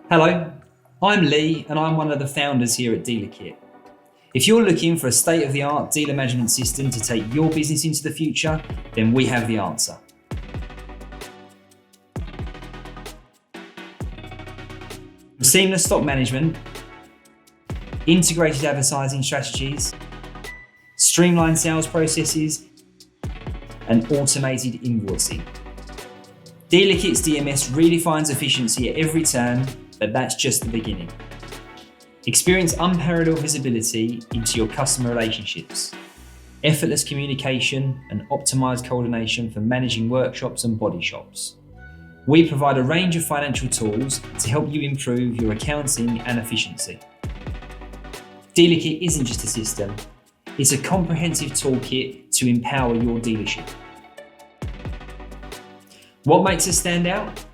Hello, I'm Lee and I'm one of the founders here at Dealerkit. If you're looking for a state-of-the-art dealer management system to take your business into the future, then we have the answer. Seamless stock management, integrated advertising strategies, streamlined sales processes, and automated invoicing. Dealerkit's DMS redefines efficiency at every turn, but that's just the beginning. Experience unparalleled visibility into your customer relationships, effortless communication, and optimized coordination for managing workshops and body shops. We provide a range of financial tools to help you improve your accounting and efficiency. Dealerkit isn't just a system, it's a comprehensive toolkit to empower your dealership. What makes us stand out?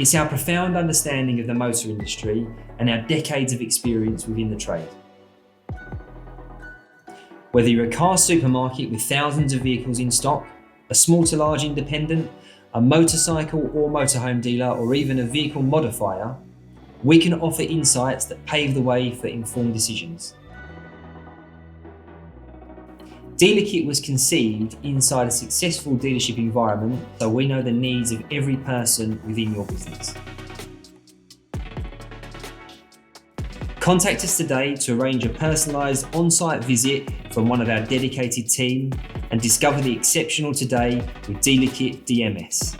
It's our profound understanding of the motor industry and our decades of experience within the trade. Whether you're a car supermarket with thousands of vehicles in stock, a small to large independent, a motorcycle or motorhome dealer, or even a vehicle modifier, we can offer insights that pave the way for informed decisions. Dealerkit was conceived inside a successful dealership environment, so we know the needs of every person within your business. Contact us today to arrange a personalised on-site visit from one of our dedicated team and discover the exceptional today with Dealerkit DMS.